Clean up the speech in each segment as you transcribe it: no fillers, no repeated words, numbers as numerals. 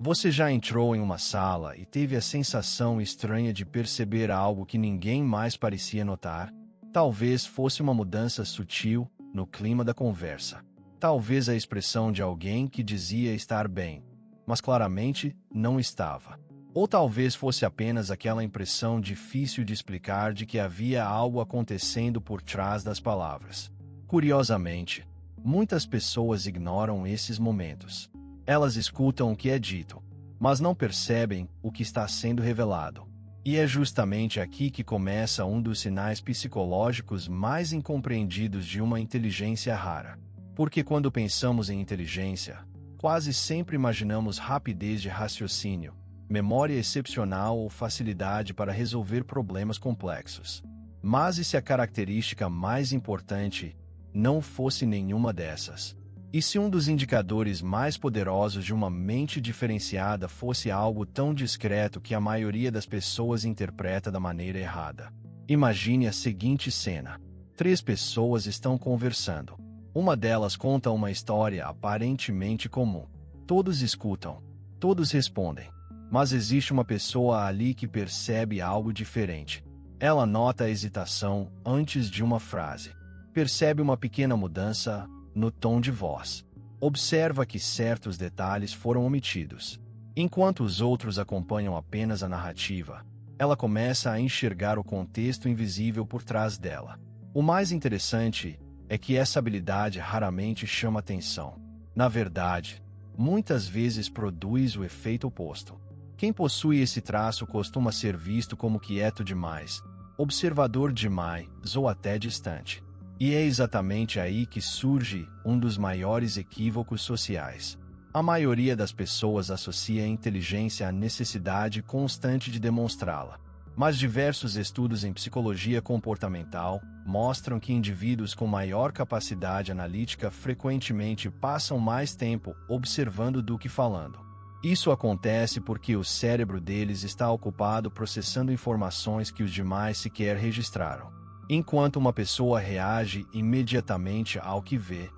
Você já entrou em uma sala e teve a sensação estranha de perceber algo que ninguém mais parecia notar? Talvez fosse uma mudança sutil no clima da conversa. Talvez a expressão de alguém que dizia estar bem, mas claramente não estava. Ou talvez fosse apenas aquela impressão difícil de explicar de que havia algo acontecendo por trás das palavras. Curiosamente, muitas pessoas ignoram esses momentos. Elas escutam o que é dito, mas não percebem o que está sendo revelado. E é justamente aqui que começa um dos sinais psicológicos mais incompreendidos de uma inteligência rara. Porque quando pensamos em inteligência, quase sempre imaginamos rapidez de raciocínio, memória excepcional ou facilidade para resolver problemas complexos. Mas e se a característica mais importante não fosse nenhuma dessas? E se um dos indicadores mais poderosos de uma mente diferenciada fosse algo tão discreto que a maioria das pessoas interpreta da maneira errada? Imagine a seguinte cena. 3 pessoas estão conversando. Uma delas conta uma história aparentemente comum. Todos escutam. Todos respondem. Mas existe uma pessoa ali que percebe algo diferente. Ela nota a hesitação antes de uma frase. Percebe uma pequena mudança no tom de voz. Observa que certos detalhes foram omitidos. Enquanto os outros acompanham apenas a narrativa, ela começa a enxergar o contexto invisível por trás dela. O mais interessante é que essa habilidade raramente chama atenção. Na verdade, muitas vezes produz o efeito oposto. Quem possui esse traço costuma ser visto como quieto demais, observador demais ou até distante. E é exatamente aí que surge um dos maiores equívocos sociais. A maioria das pessoas associa a inteligência à necessidade constante de demonstrá-la. Mas diversos estudos em psicologia comportamental mostram que indivíduos com maior capacidade analítica frequentemente passam mais tempo observando do que falando. Isso acontece porque o cérebro deles está ocupado processando informações que os demais sequer registraram. Enquanto uma pessoa reage imediatamente ao que vê,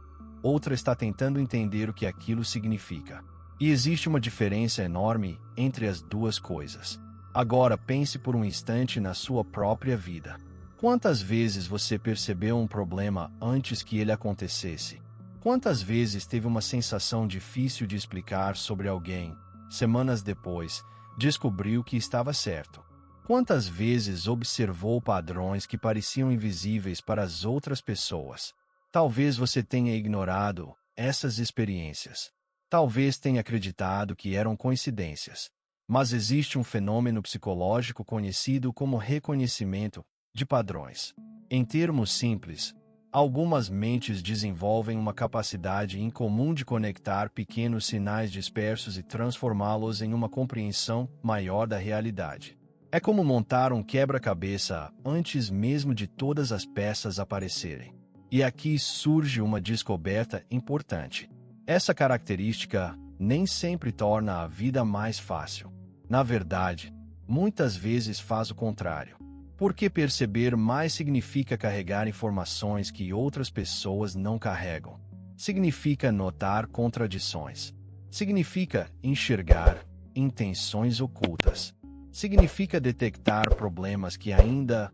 outra está tentando entender o que aquilo significa. E existe uma diferença enorme entre as duas coisas. Agora pense por um instante na sua própria vida. Quantas vezes você percebeu um problema antes que ele acontecesse? Quantas vezes teve uma sensação difícil de explicar sobre alguém, semanas depois, descobriu que estava certo? Quantas vezes observou padrões que pareciam invisíveis para as outras pessoas? Talvez você tenha ignorado essas experiências. Talvez tenha acreditado que eram coincidências. Mas existe um fenômeno psicológico conhecido como reconhecimento de padrões. Em termos simples, algumas mentes desenvolvem uma capacidade incomum de conectar pequenos sinais dispersos e transformá-los em uma compreensão maior da realidade. É como montar um quebra-cabeça antes mesmo de todas as peças aparecerem. E aqui surge uma descoberta importante. Essa característica nem sempre torna a vida mais fácil. Na verdade, muitas vezes faz o contrário. Porque perceber mais significa carregar informações que outras pessoas não carregam. Significa notar contradições. Significa enxergar intenções ocultas. Significa detectar problemas que ainda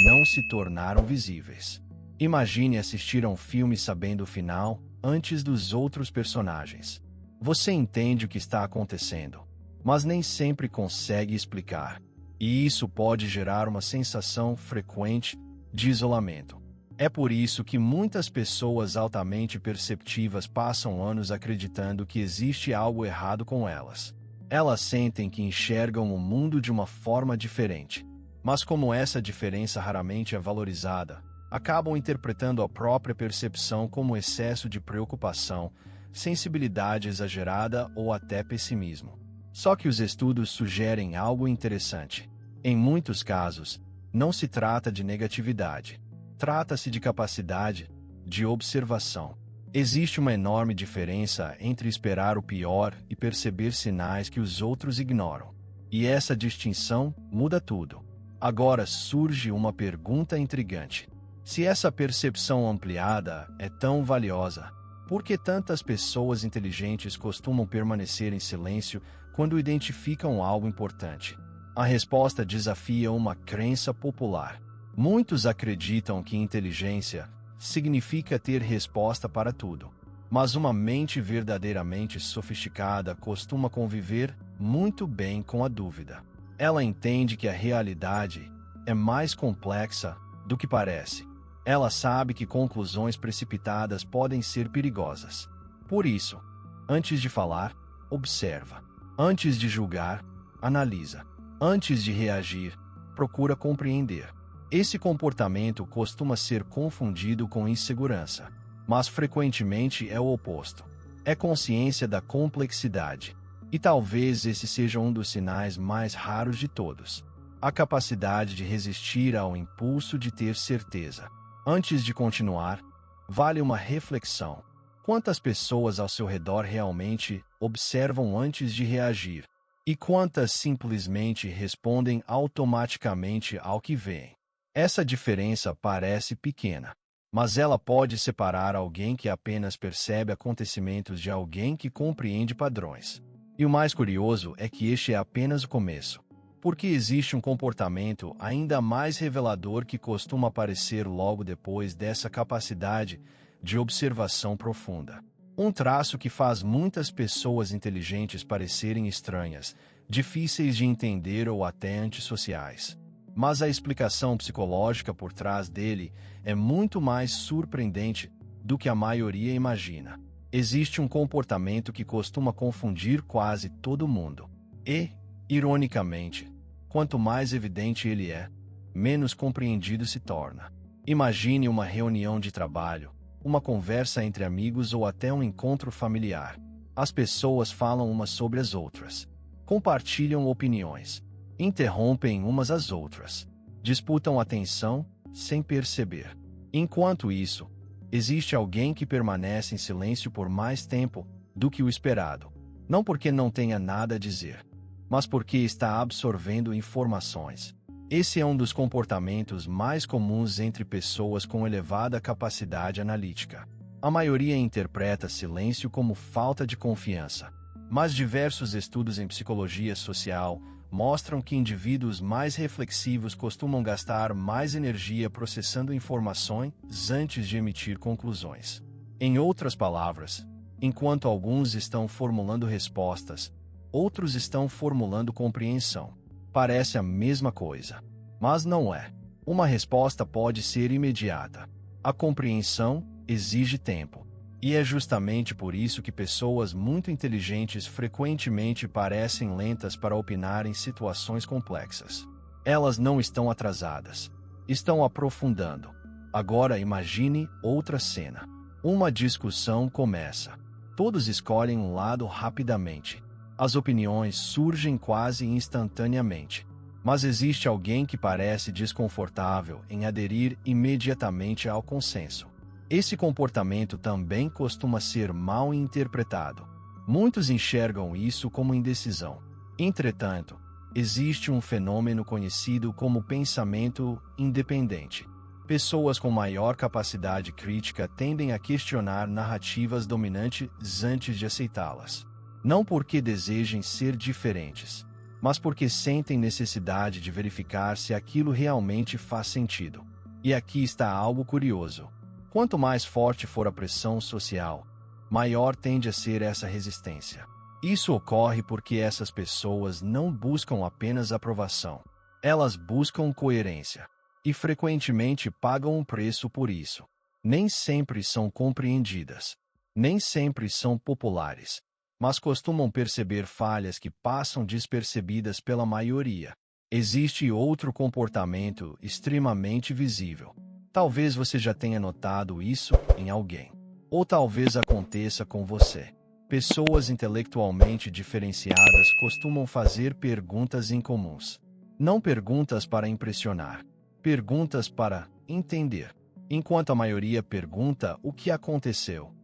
não se tornaram visíveis. Imagine assistir a um filme sabendo o final antes dos outros personagens. Você entende o que está acontecendo, mas nem sempre consegue explicar. E isso pode gerar uma sensação frequente de isolamento. É por isso que muitas pessoas altamente perceptivas passam anos acreditando que existe algo errado com elas. Elas sentem que enxergam o mundo de uma forma diferente. Mas como essa diferença raramente é valorizada, acabam interpretando a própria percepção como excesso de preocupação, sensibilidade exagerada ou até pessimismo. Só que os estudos sugerem algo interessante. Em muitos casos, não se trata de negatividade. Trata-se de capacidade de observação. Existe uma enorme diferença entre esperar o pior e perceber sinais que os outros ignoram. E essa distinção muda tudo. Agora surge uma pergunta intrigante. Se essa percepção ampliada é tão valiosa, por que tantas pessoas inteligentes costumam permanecer em silêncio quando identificam algo importante. A resposta desafia uma crença popular. Muitos acreditam que inteligência significa ter resposta para tudo. Mas uma mente verdadeiramente sofisticada costuma conviver muito bem com a dúvida. Ela entende que a realidade é mais complexa do que parece. Ela sabe que conclusões precipitadas podem ser perigosas. Por isso, antes de falar, observa. Antes de julgar, analisa. Antes de reagir, procura compreender. Esse comportamento costuma ser confundido com insegurança, mas frequentemente é o oposto. É consciência da complexidade. E talvez esse seja um dos sinais mais raros de todos. A capacidade de resistir ao impulso de ter certeza. Antes de continuar, vale uma reflexão. Quantas pessoas ao seu redor realmente observam antes de reagir? E quantas simplesmente respondem automaticamente ao que veem? Essa diferença parece pequena, mas ela pode separar alguém que apenas percebe acontecimentos de alguém que compreende padrões. E o mais curioso é que este é apenas o começo, porque existe um comportamento ainda mais revelador que costuma aparecer logo depois dessa capacidade de observação profunda. Um traço que faz muitas pessoas inteligentes parecerem estranhas, difíceis de entender ou até antissociais. Mas a explicação psicológica por trás dele é muito mais surpreendente do que a maioria imagina. Existe um comportamento que costuma confundir quase todo mundo. E, ironicamente, quanto mais evidente ele é, menos compreendido se torna. Imagine uma reunião de trabalho, uma conversa entre amigos ou até um encontro familiar. As pessoas falam umas sobre as outras, compartilham opiniões, interrompem umas às outras, disputam atenção sem perceber. Enquanto isso, existe alguém que permanece em silêncio por mais tempo do que o esperado, não porque não tenha nada a dizer, mas porque está absorvendo informações. Esse é um dos comportamentos mais comuns entre pessoas com elevada capacidade analítica. A maioria interpreta silêncio como falta de confiança, mas diversos estudos em psicologia social mostram que indivíduos mais reflexivos costumam gastar mais energia processando informações antes de emitir conclusões. Em outras palavras, enquanto alguns estão formulando respostas, outros estão formulando compreensão. Parece a mesma coisa, mas não é. Uma resposta pode ser imediata. A compreensão exige tempo. E é justamente por isso que pessoas muito inteligentes frequentemente parecem lentas para opinar em situações complexas. Elas não estão atrasadas. Estão aprofundando. Agora imagine outra cena. Uma discussão começa. Todos escolhem um lado rapidamente. As opiniões surgem quase instantaneamente. Mas existe alguém que parece desconfortável em aderir imediatamente ao consenso. Esse comportamento também costuma ser mal interpretado. Muitos enxergam isso como indecisão. Entretanto, existe um fenômeno conhecido como pensamento independente. Pessoas com maior capacidade crítica tendem a questionar narrativas dominantes antes de aceitá-las. Não porque desejem ser diferentes, mas porque sentem necessidade de verificar se aquilo realmente faz sentido. E aqui está algo curioso. Quanto mais forte for a pressão social, maior tende a ser essa resistência. Isso ocorre porque essas pessoas não buscam apenas aprovação. Elas buscam coerência. E frequentemente pagam um preço por isso. Nem sempre são compreendidas. Nem sempre são populares. Mas costumam perceber falhas que passam despercebidas pela maioria. Existe outro comportamento extremamente visível. Talvez você já tenha notado isso em alguém. Ou talvez aconteça com você. Pessoas intelectualmente diferenciadas costumam fazer perguntas incomuns. Não perguntas para impressionar. Perguntas para entender. Enquanto a maioria pergunta o que aconteceu,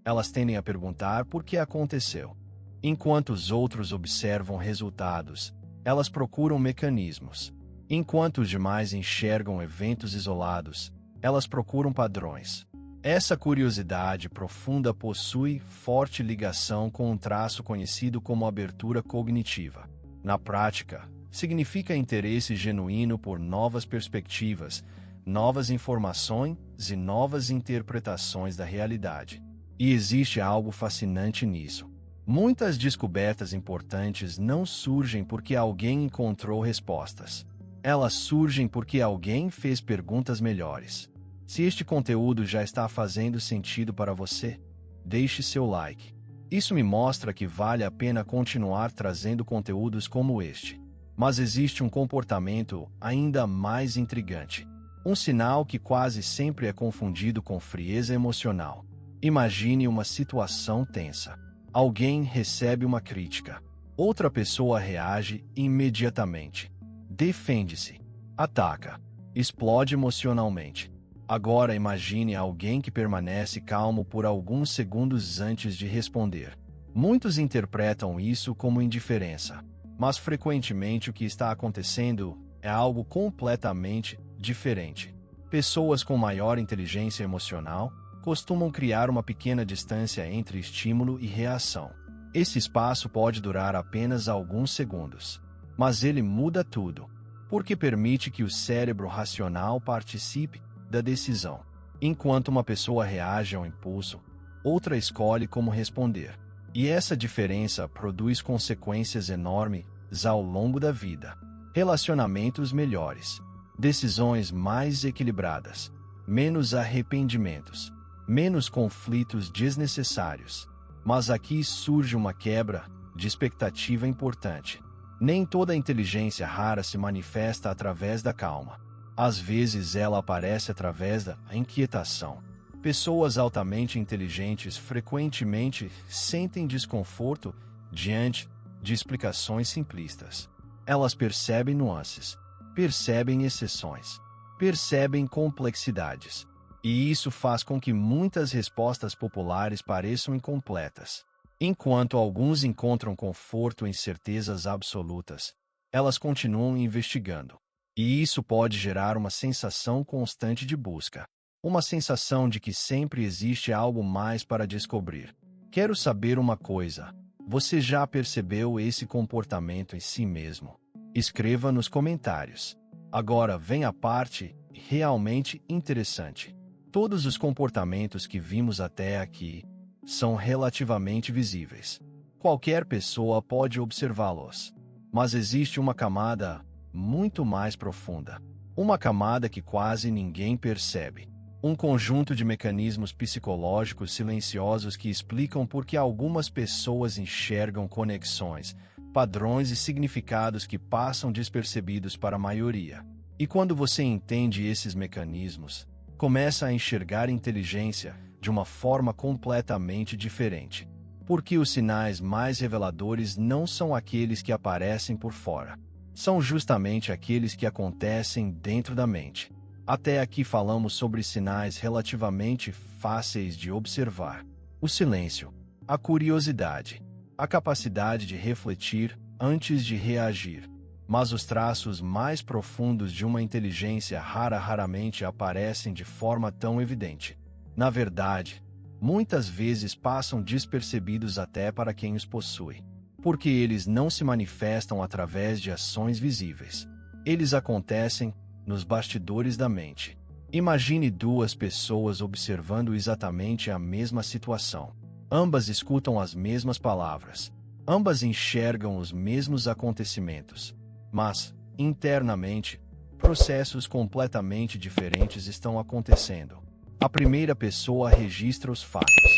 elas tendem a perguntar por que aconteceu. Enquanto os outros observam resultados, elas procuram mecanismos. Enquanto os demais enxergam eventos isolados, elas procuram padrões. Essa curiosidade profunda possui forte ligação com um traço conhecido como abertura cognitiva. Na prática, significa interesse genuíno por novas perspectivas, novas informações e novas interpretações da realidade. E existe algo fascinante nisso. Muitas descobertas importantes não surgem porque alguém encontrou respostas. Elas surgem porque alguém fez perguntas melhores. Se este conteúdo já está fazendo sentido para você, deixe seu like. Isso me mostra que vale a pena continuar trazendo conteúdos como este. Mas existe um comportamento ainda mais intrigante. Um sinal que quase sempre é confundido com frieza emocional. Imagine uma situação tensa. Alguém recebe uma crítica. Outra pessoa reage imediatamente. Defende-se. Ataca. Explode emocionalmente. Agora imagine alguém que permanece calmo por alguns segundos antes de responder. Muitos interpretam isso como indiferença, mas frequentemente o que está acontecendo é algo completamente diferente. Pessoas com maior inteligência emocional costumam criar uma pequena distância entre estímulo e reação. Esse espaço pode durar apenas alguns segundos, mas ele muda tudo, porque permite que o cérebro racional participe da decisão. Enquanto uma pessoa reage ao impulso, outra escolhe como responder. E essa diferença produz consequências enormes ao longo da vida. Relacionamentos melhores, decisões mais equilibradas, menos arrependimentos, menos conflitos desnecessários. Mas aqui surge uma quebra de expectativa importante. Nem toda inteligência rara se manifesta através da calma. Às vezes ela aparece através da inquietação. Pessoas altamente inteligentes frequentemente sentem desconforto diante de explicações simplistas. Elas percebem nuances, percebem exceções, percebem complexidades. E isso faz com que muitas respostas populares pareçam incompletas. Enquanto alguns encontram conforto em certezas absolutas, elas continuam investigando. E isso pode gerar uma sensação constante de busca. Uma sensação de que sempre existe algo mais para descobrir. Quero saber uma coisa. Você já percebeu esse comportamento em si mesmo? Escreva nos comentários. Agora vem a parte realmente interessante. Todos os comportamentos que vimos até aqui são relativamente visíveis. Qualquer pessoa pode observá-los. Mas existe uma camada muito mais profunda. Uma camada que quase ninguém percebe. Um conjunto de mecanismos psicológicos silenciosos que explicam por que algumas pessoas enxergam conexões, padrões e significados que passam despercebidos para a maioria. E quando você entende esses mecanismos, começa a enxergar inteligência de uma forma completamente diferente. Porque os sinais mais reveladores não são aqueles que aparecem por fora. São justamente aqueles que acontecem dentro da mente. Até aqui falamos sobre sinais relativamente fáceis de observar. O silêncio, a curiosidade, a capacidade de refletir antes de reagir. Mas os traços mais profundos de uma inteligência raramente aparecem de forma tão evidente. Na verdade, muitas vezes passam despercebidos até para quem os possui. Porque eles não se manifestam através de ações visíveis. Eles acontecem nos bastidores da mente. Imagine duas pessoas observando exatamente a mesma situação. Ambas escutam as mesmas palavras. Ambas enxergam os mesmos acontecimentos. Mas, internamente, processos completamente diferentes estão acontecendo. A primeira pessoa registra os fatos.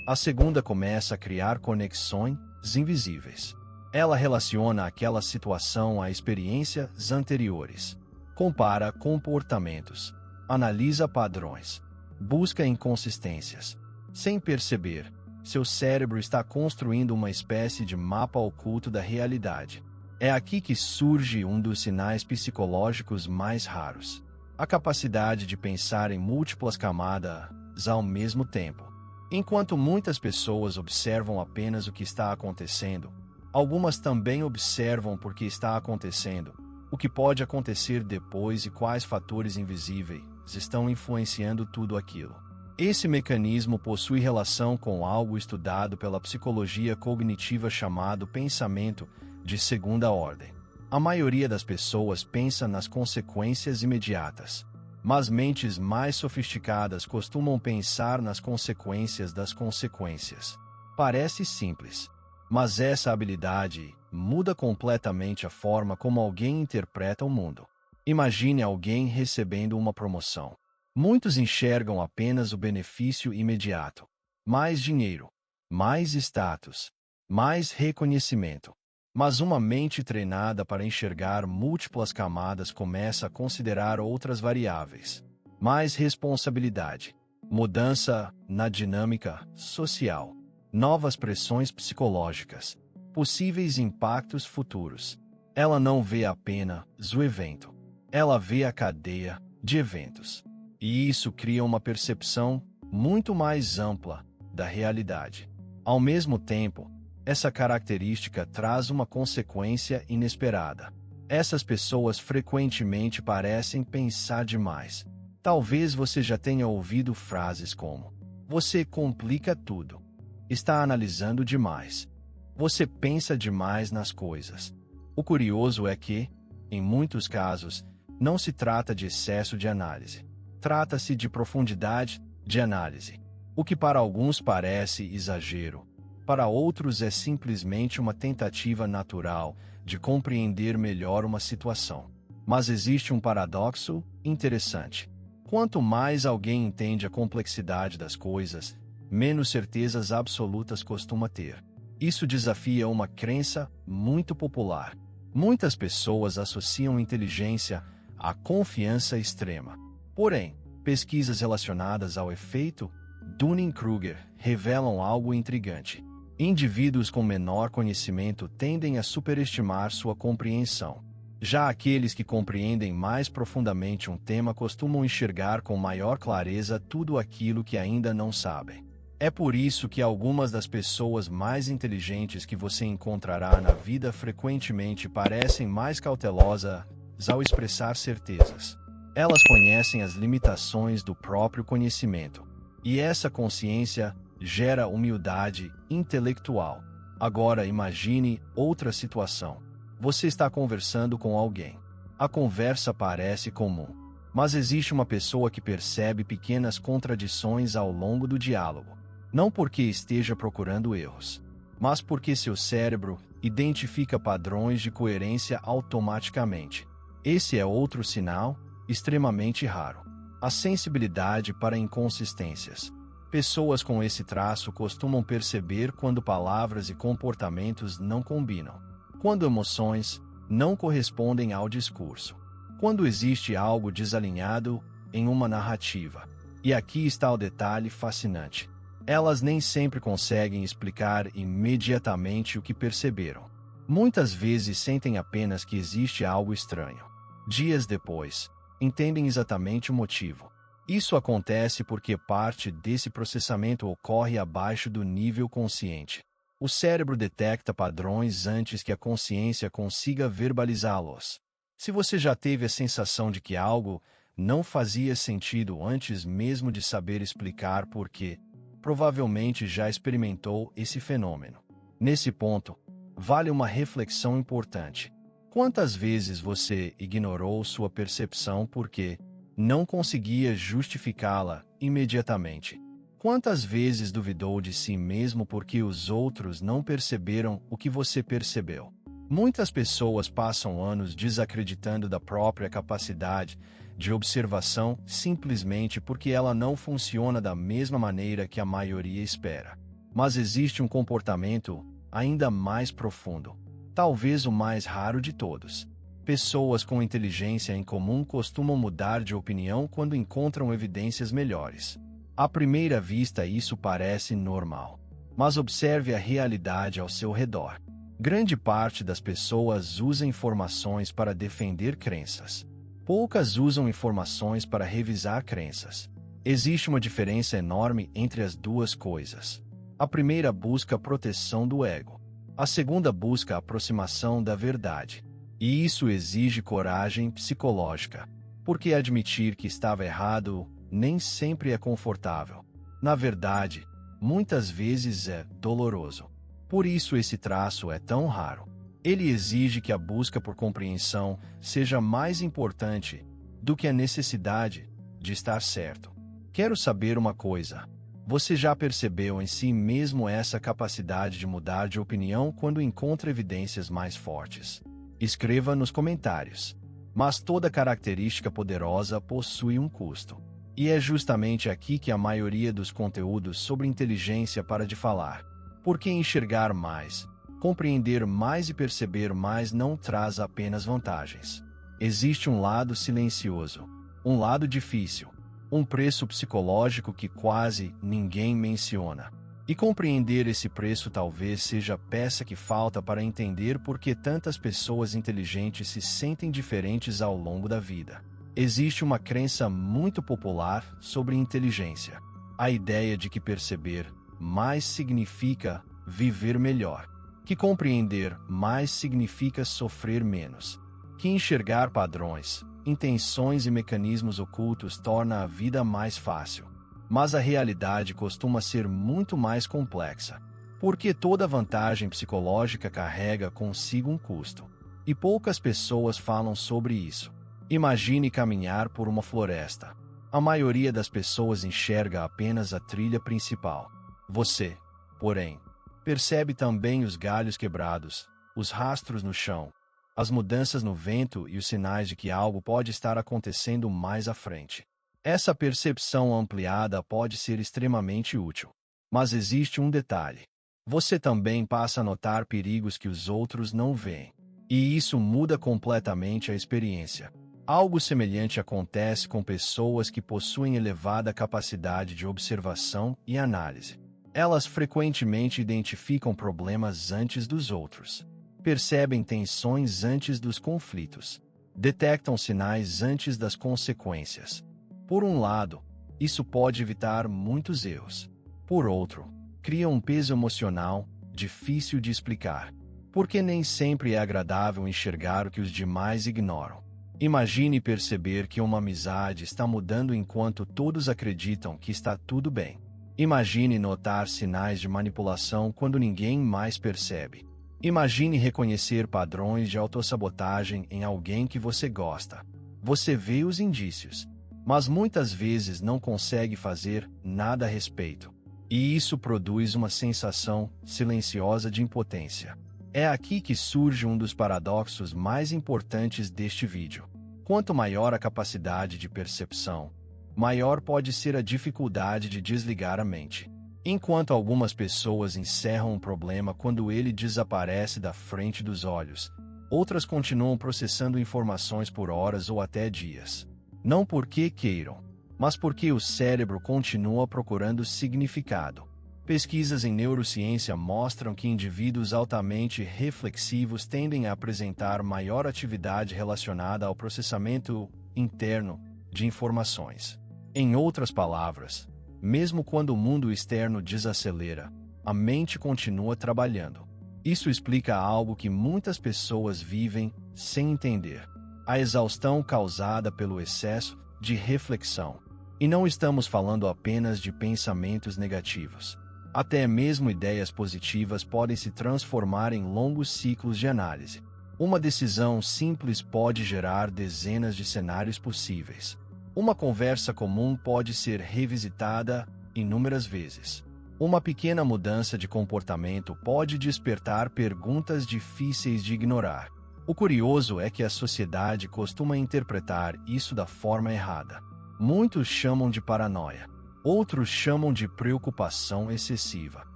A segunda começa a criar conexões invisíveis. Ela relaciona aquela situação a experiências anteriores. Compara comportamentos. Analisa padrões. Busca inconsistências. Sem perceber, seu cérebro está construindo uma espécie de mapa oculto da realidade. É aqui que surge um dos sinais psicológicos mais raros. A capacidade de pensar em múltiplas camadas ao mesmo tempo. Enquanto muitas pessoas observam apenas o que está acontecendo, algumas também observam por que está acontecendo, o que pode acontecer depois e quais fatores invisíveis estão influenciando tudo aquilo. Esse mecanismo possui relação com algo estudado pela psicologia cognitiva chamado pensamento de segunda ordem. A maioria das pessoas pensa nas consequências imediatas, mas mentes mais sofisticadas costumam pensar nas consequências das consequências. Parece simples, mas essa habilidade muda completamente a forma como alguém interpreta o mundo. Imagine alguém recebendo uma promoção. Muitos enxergam apenas o benefício imediato: mais dinheiro, mais status, mais reconhecimento. Mas uma mente treinada para enxergar múltiplas camadas começa a considerar outras variáveis: mais responsabilidade, mudança na dinâmica social, novas pressões psicológicas, possíveis impactos futuros. Ela não vê apenas o evento, ela vê a cadeia de eventos. E isso cria uma percepção muito mais ampla da realidade. Ao mesmo tempo, essa característica traz uma consequência inesperada. Essas pessoas frequentemente parecem pensar demais. Talvez você já tenha ouvido frases como: "Você complica tudo. Está analisando demais. Você pensa demais nas coisas." O curioso é que, em muitos casos, não se trata de excesso de análise. Trata-se de profundidade de análise. O que para alguns parece exagero, para outros é simplesmente uma tentativa natural de compreender melhor uma situação. Mas existe um paradoxo interessante. Quanto mais alguém entende a complexidade das coisas, menos certezas absolutas costuma ter. Isso desafia uma crença muito popular. Muitas pessoas associam inteligência à confiança extrema. Porém, pesquisas relacionadas ao efeito Dunning-Kruger revelam algo intrigante. Indivíduos com menor conhecimento tendem a superestimar sua compreensão. Já aqueles que compreendem mais profundamente um tema costumam enxergar com maior clareza tudo aquilo que ainda não sabem. É por isso que algumas das pessoas mais inteligentes que você encontrará na vida frequentemente parecem mais cautelosas ao expressar certezas. Elas conhecem as limitações do próprio conhecimento, e essa consciência gera humildade intelectual. Agora imagine outra situação. Você está conversando com alguém. A conversa parece comum, mas existe uma pessoa que percebe pequenas contradições ao longo do diálogo. Não porque esteja procurando erros, mas porque seu cérebro identifica padrões de coerência automaticamente. Esse é outro sinal extremamente raro: a sensibilidade para inconsistências. Pessoas com esse traço costumam perceber quando palavras e comportamentos não combinam, quando emoções não correspondem ao discurso, quando existe algo desalinhado em uma narrativa. E aqui está o detalhe fascinante: elas nem sempre conseguem explicar imediatamente o que perceberam. Muitas vezes sentem apenas que existe algo estranho. Dias depois, entendem exatamente o motivo. Isso acontece porque parte desse processamento ocorre abaixo do nível consciente. O cérebro detecta padrões antes que a consciência consiga verbalizá-los. Se você já teve a sensação de que algo não fazia sentido antes mesmo de saber explicar por quê, provavelmente já experimentou esse fenômeno. Nesse ponto, vale uma reflexão importante. Quantas vezes você ignorou sua percepção porque não conseguia justificá-la imediatamente? Quantas vezes duvidou de si mesmo porque os outros não perceberam o que você percebeu? Muitas pessoas passam anos desacreditando da própria capacidade de observação simplesmente porque ela não funciona da mesma maneira que a maioria espera. Mas existe um comportamento ainda mais profundo, talvez o mais raro de todos. Pessoas com inteligência em comum costumam mudar de opinião quando encontram evidências melhores. À primeira vista, isso parece normal. Mas observe a realidade ao seu redor. Grande parte das pessoas usa informações para defender crenças. Poucas usam informações para revisar crenças. Existe uma diferença enorme entre as duas coisas. A primeira busca a proteção do ego. A segunda busca a aproximação da verdade. E isso exige coragem psicológica, porque admitir que estava errado nem sempre é confortável. Na verdade, muitas vezes é doloroso. Por isso esse traço é tão raro. Ele exige que a busca por compreensão seja mais importante do que a necessidade de estar certo. Quero saber uma coisa. Você já percebeu em si mesmo essa capacidade de mudar de opinião quando encontra evidências mais fortes? Escreva nos comentários. Mas toda característica poderosa possui um custo. E é justamente aqui que a maioria dos conteúdos sobre inteligência para de falar. Porque enxergar mais, compreender mais e perceber mais não traz apenas vantagens. Existe um lado silencioso, um lado difícil, um preço psicológico que quase ninguém menciona. E compreender esse preço talvez seja a peça que falta para entender por que tantas pessoas inteligentes se sentem diferentes ao longo da vida. Existe uma crença muito popular sobre inteligência. A ideia de que perceber mais significa viver melhor, que compreender mais significa sofrer menos, que enxergar padrões, intenções e mecanismos ocultos torna a vida mais fácil. Mas a realidade costuma ser muito mais complexa, porque toda vantagem psicológica carrega consigo um custo. E poucas pessoas falam sobre isso. Imagine caminhar por uma floresta. A maioria das pessoas enxerga apenas a trilha principal. Você, porém, percebe também os galhos quebrados, os rastros no chão, as mudanças no vento e os sinais de que algo pode estar acontecendo mais à frente. Essa percepção ampliada pode ser extremamente útil. Mas existe um detalhe. Você também passa a notar perigos que os outros não veem. E isso muda completamente a experiência. Algo semelhante acontece com pessoas que possuem elevada capacidade de observação e análise. Elas frequentemente identificam problemas antes dos outros, percebem tensões antes dos conflitos, detectam sinais antes das consequências. Por um lado, isso pode evitar muitos erros. Por outro, cria um peso emocional difícil de explicar, porque nem sempre é agradável enxergar o que os demais ignoram. Imagine perceber que uma amizade está mudando enquanto todos acreditam que está tudo bem. Imagine notar sinais de manipulação quando ninguém mais percebe. Imagine reconhecer padrões de autossabotagem em alguém que você gosta. Você vê os indícios, mas muitas vezes não consegue fazer nada a respeito. E isso produz uma sensação silenciosa de impotência. É aqui que surge um dos paradoxos mais importantes deste vídeo. Quanto maior a capacidade de percepção, maior pode ser a dificuldade de desligar a mente. Enquanto algumas pessoas encerram um problema quando ele desaparece da frente dos olhos, outras continuam processando informações por horas ou até dias. Não porque queiram, mas porque o cérebro continua procurando significado. Pesquisas em neurociência mostram que indivíduos altamente reflexivos tendem a apresentar maior atividade relacionada ao processamento interno de informações. Em outras palavras, mesmo quando o mundo externo desacelera, a mente continua trabalhando. Isso explica algo que muitas pessoas vivem sem entender: a exaustão causada pelo excesso de reflexão. E não estamos falando apenas de pensamentos negativos. Até mesmo ideias positivas podem se transformar em longos ciclos de análise. Uma decisão simples pode gerar dezenas de cenários possíveis. Uma conversa comum pode ser revisitada inúmeras vezes. Uma pequena mudança de comportamento pode despertar perguntas difíceis de ignorar. O curioso é que a sociedade costuma interpretar isso da forma errada. Muitos chamam de paranoia. Outros chamam de preocupação excessiva.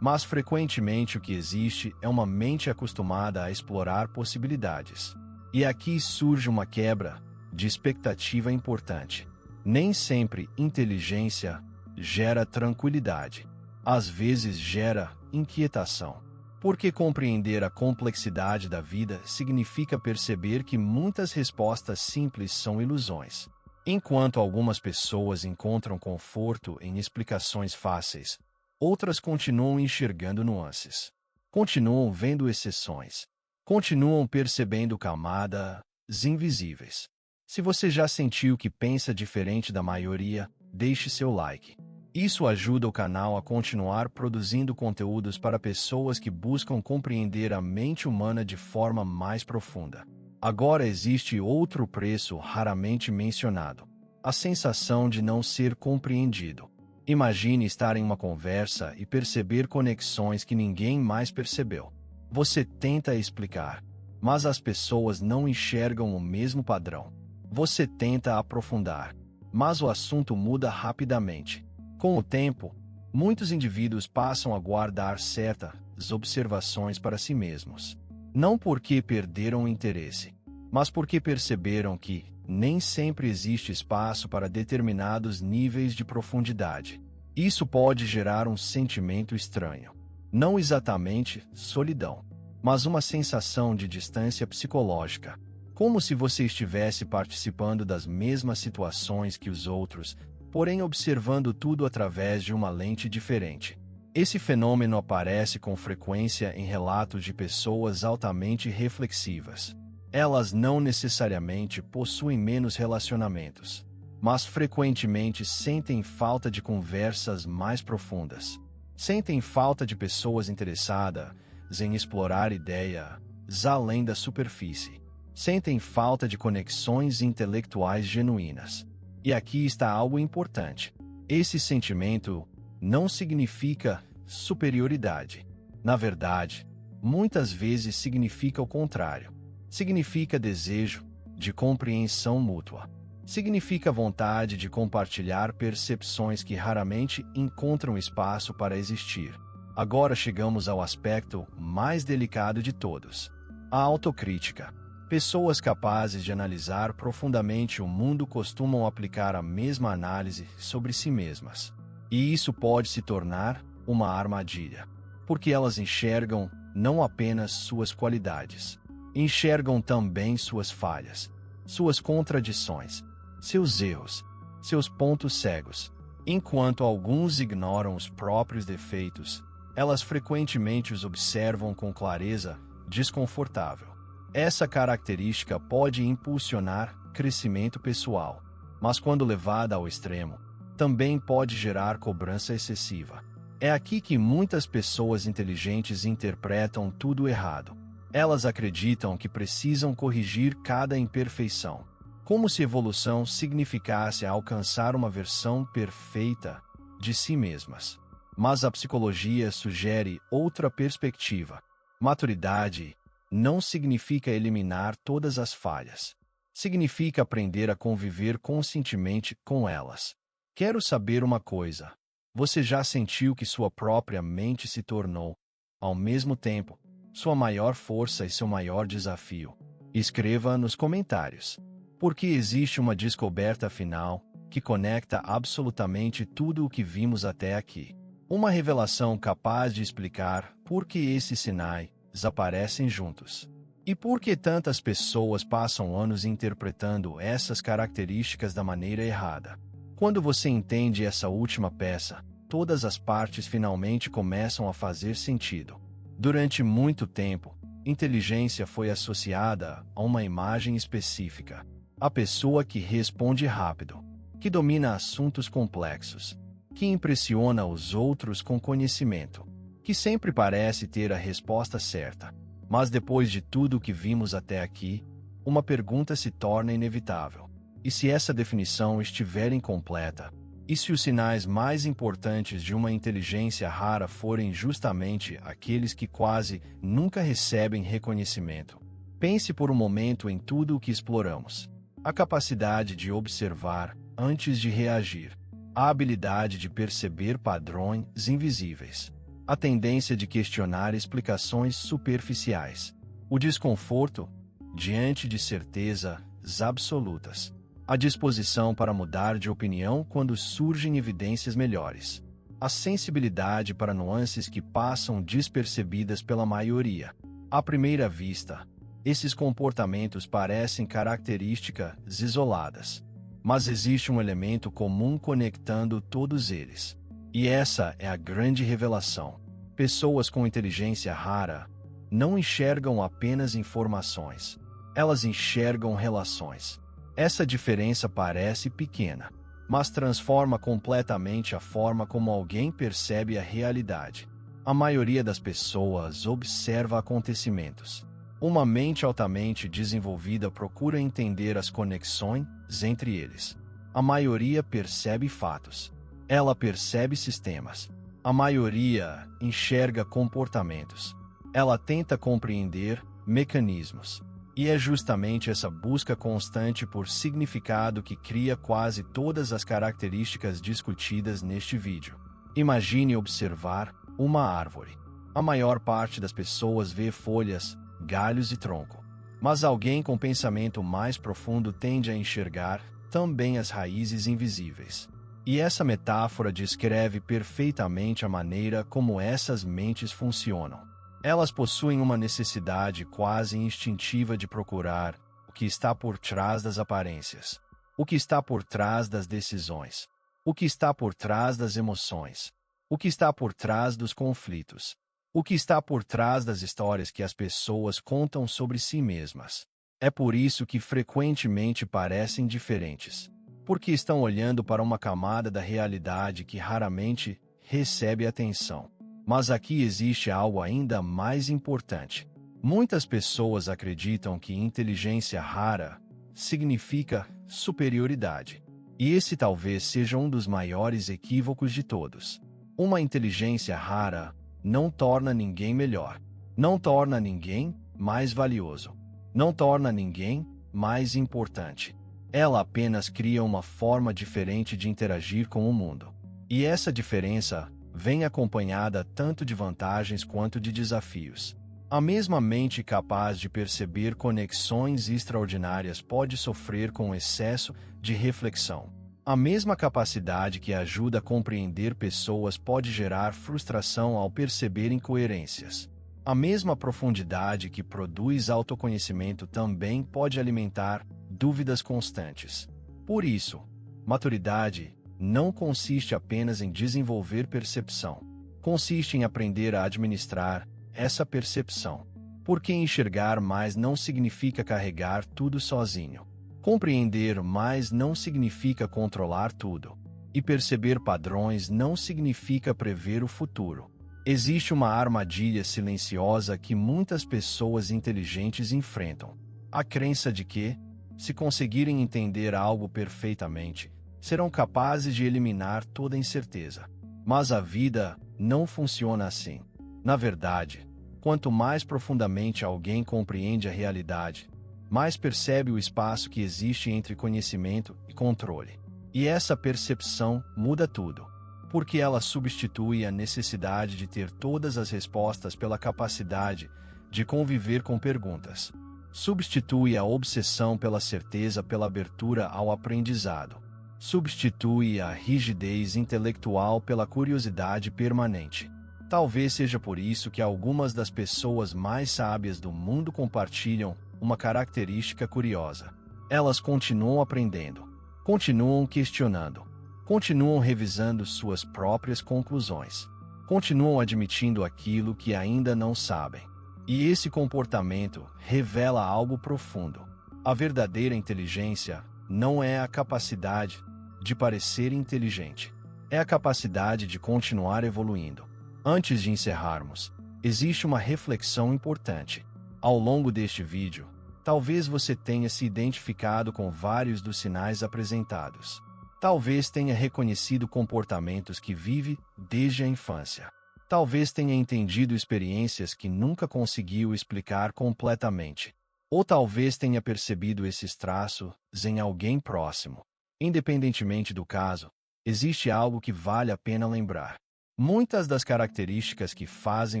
Mas frequentemente o que existe é uma mente acostumada a explorar possibilidades. E aqui surge uma quebra de expectativa importante. Nem sempre inteligência gera tranquilidade. Às vezes gera inquietação. Porque compreender a complexidade da vida significa perceber que muitas respostas simples são ilusões. Enquanto algumas pessoas encontram conforto em explicações fáceis, outras continuam enxergando nuances. Continuam vendo exceções. Continuam percebendo camadas invisíveis. Se você já sentiu que pensa diferente da maioria, deixe seu like. Isso ajuda o canal a continuar produzindo conteúdos para pessoas que buscam compreender a mente humana de forma mais profunda. Agora existe outro preço raramente mencionado: a sensação de não ser compreendido. Imagine estar em uma conversa e perceber conexões que ninguém mais percebeu. Você tenta explicar, mas as pessoas não enxergam o mesmo padrão. Você tenta aprofundar, mas o assunto muda rapidamente. Com o tempo, muitos indivíduos passam a guardar certas observações para si mesmos. Não porque perderam o interesse, mas porque perceberam que nem sempre existe espaço para determinados níveis de profundidade. Isso pode gerar um sentimento estranho. Não exatamente solidão, mas uma sensação de distância psicológica, como se você estivesse participando das mesmas situações que os outros, porém observando tudo através de uma lente diferente. Esse fenômeno aparece com frequência em relatos de pessoas altamente reflexivas. Elas não necessariamente possuem menos relacionamentos, mas frequentemente sentem falta de conversas mais profundas. Sentem falta de pessoas interessadas em explorar ideias além da superfície. Sentem falta de conexões intelectuais genuínas. E aqui está algo importante. Esse sentimento não significa superioridade. Na verdade, muitas vezes significa o contrário. Significa desejo de compreensão mútua. Significa vontade de compartilhar percepções que raramente encontram espaço para existir. Agora chegamos ao aspecto mais delicado de todos: a autocrítica. Pessoas capazes de analisar profundamente o mundo costumam aplicar a mesma análise sobre si mesmas. E isso pode se tornar uma armadilha, porque elas enxergam não apenas suas qualidades, enxergam também suas falhas, suas contradições, seus erros, seus pontos cegos. Enquanto alguns ignoram os próprios defeitos, elas frequentemente os observam com clareza desconfortável. Essa característica pode impulsionar crescimento pessoal, mas quando levada ao extremo, também pode gerar cobrança excessiva. É aqui que muitas pessoas inteligentes interpretam tudo errado. Elas acreditam que precisam corrigir cada imperfeição, como se evolução significasse alcançar uma versão perfeita de si mesmas. Mas a psicologia sugere outra perspectiva. Maturidade não significa eliminar todas as falhas. Significa aprender a conviver conscientemente com elas. Quero saber uma coisa: você já sentiu que sua própria mente se tornou, ao mesmo tempo, sua maior força e seu maior desafio? Escreva nos comentários. Porque existe uma descoberta final que conecta absolutamente tudo o que vimos até aqui. Uma revelação capaz de explicar por que esses sinais aparecem juntos. E por que tantas pessoas passam anos interpretando essas características da maneira errada. Quando você entende essa última peça, todas as partes finalmente começam a fazer sentido. Durante muito tempo, inteligência foi associada a uma imagem específica. A pessoa que responde rápido, que domina assuntos complexos, que impressiona os outros com conhecimento, que sempre parece ter a resposta certa. Mas depois de tudo o que vimos até aqui, uma pergunta se torna inevitável. E se essa definição estiver incompleta? E se os sinais mais importantes de uma inteligência rara forem justamente aqueles que quase nunca recebem reconhecimento? Pense por um momento em tudo o que exploramos. A capacidade de observar antes de reagir. A habilidade de perceber padrões invisíveis. A tendência de questionar explicações superficiais. O desconforto diante de certezas absolutas. A disposição para mudar de opinião quando surgem evidências melhores. A sensibilidade para nuances que passam despercebidas pela maioria. À primeira vista, esses comportamentos parecem características isoladas. Mas existe um elemento comum conectando todos eles. E essa é a grande revelação. Pessoas com inteligência rara não enxergam apenas informações. Elas enxergam relações. Essa diferença parece pequena, mas transforma completamente a forma como alguém percebe a realidade. A maioria das pessoas observa acontecimentos. Uma mente altamente desenvolvida procura entender as conexões entre eles. A maioria percebe fatos. Ela percebe sistemas. A maioria enxerga comportamentos. Ela tenta compreender mecanismos. E é justamente essa busca constante por significado que cria quase todas as características discutidas neste vídeo. Imagine observar uma árvore. A maior parte das pessoas vê folhas, galhos e tronco. Mas alguém com pensamento mais profundo tende a enxergar também as raízes invisíveis. E essa metáfora descreve perfeitamente a maneira como essas mentes funcionam. Elas possuem uma necessidade quase instintiva de procurar o que está por trás das aparências, o que está por trás das decisões, o que está por trás das emoções, o que está por trás dos conflitos, o que está por trás das histórias que as pessoas contam sobre si mesmas. É por isso que frequentemente parecem diferentes, porque estão olhando para uma camada da realidade que raramente recebe atenção. Mas aqui existe algo ainda mais importante. Muitas pessoas acreditam que inteligência rara significa superioridade. E esse talvez seja um dos maiores equívocos de todos. Uma inteligência rara não torna ninguém melhor. Não torna ninguém mais valioso. Não torna ninguém mais importante. Ela apenas cria uma forma diferente de interagir com o mundo. E essa diferença vem acompanhada tanto de vantagens quanto de desafios. A mesma mente capaz de perceber conexões extraordinárias pode sofrer com excesso de reflexão. A mesma capacidade que ajuda a compreender pessoas pode gerar frustração ao perceber incoerências. A mesma profundidade que produz autoconhecimento também pode alimentar dúvidas constantes. Por isso, maturidade não consiste apenas em desenvolver percepção. Consiste em aprender a administrar essa percepção. Porque enxergar mais não significa carregar tudo sozinho. Compreender mais não significa controlar tudo. E perceber padrões não significa prever o futuro. Existe uma armadilha silenciosa que muitas pessoas inteligentes enfrentam. A crença de que, se conseguirem entender algo perfeitamente, serão capazes de eliminar toda incerteza. Mas a vida não funciona assim. Na verdade, quanto mais profundamente alguém compreende a realidade, mais percebe o espaço que existe entre conhecimento e controle. E essa percepção muda tudo, porque ela substitui a necessidade de ter todas as respostas pela capacidade de conviver com perguntas. Substitui a obsessão pela certeza pela abertura ao aprendizado. Substitui a rigidez intelectual pela curiosidade permanente. Talvez seja por isso que algumas das pessoas mais sábias do mundo compartilham uma característica curiosa. Elas continuam aprendendo, continuam questionando, continuam revisando suas próprias conclusões, continuam admitindo aquilo que ainda não sabem. E esse comportamento revela algo profundo. A verdadeira inteligência não é a capacidade de parecer inteligente. É a capacidade de continuar evoluindo. Antes de encerrarmos, existe uma reflexão importante. Ao longo deste vídeo, talvez você tenha se identificado com vários dos sinais apresentados. Talvez tenha reconhecido comportamentos que vive desde a infância. Talvez tenha entendido experiências que nunca conseguiu explicar completamente. Ou talvez tenha percebido esses traços em alguém próximo. Independentemente do caso, existe algo que vale a pena lembrar. Muitas das características que fazem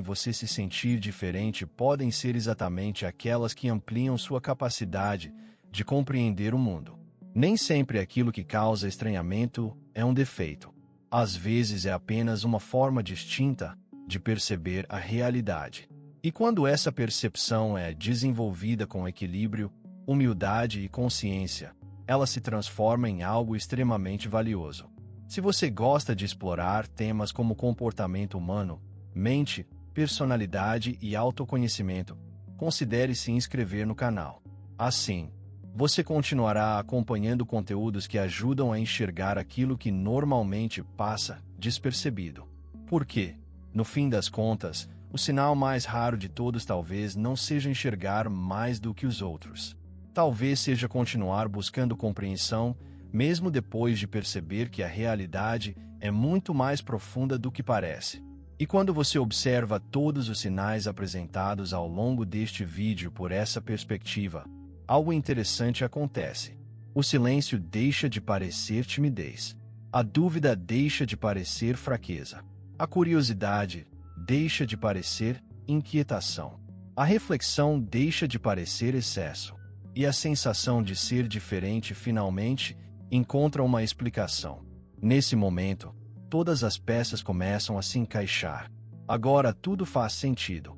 você se sentir diferente podem ser exatamente aquelas que ampliam sua capacidade de compreender o mundo. Nem sempre aquilo que causa estranhamento é um defeito. Às vezes é apenas uma forma distinta de perceber a realidade. E quando essa percepção é desenvolvida com equilíbrio, humildade e consciência, ela se transforma em algo extremamente valioso. Se você gosta de explorar temas como comportamento humano, mente, personalidade e autoconhecimento, considere se inscrever no canal. Assim, Você continuará acompanhando conteúdos que ajudam a enxergar aquilo que normalmente passa despercebido. Por quê? No fim das contas, o sinal mais raro de todos talvez não seja enxergar mais do que os outros. Talvez seja continuar buscando compreensão, mesmo depois de perceber que a realidade é muito mais profunda do que parece. E quando você observa todos os sinais apresentados ao longo deste vídeo por essa perspectiva, algo interessante acontece. O silêncio deixa de parecer timidez. A dúvida deixa de parecer fraqueza. A curiosidade deixa de parecer inquietação. A reflexão deixa de parecer excesso. E a sensação de ser diferente finalmente encontra uma explicação. Nesse momento, todas as peças começam a se encaixar. Agora tudo faz sentido.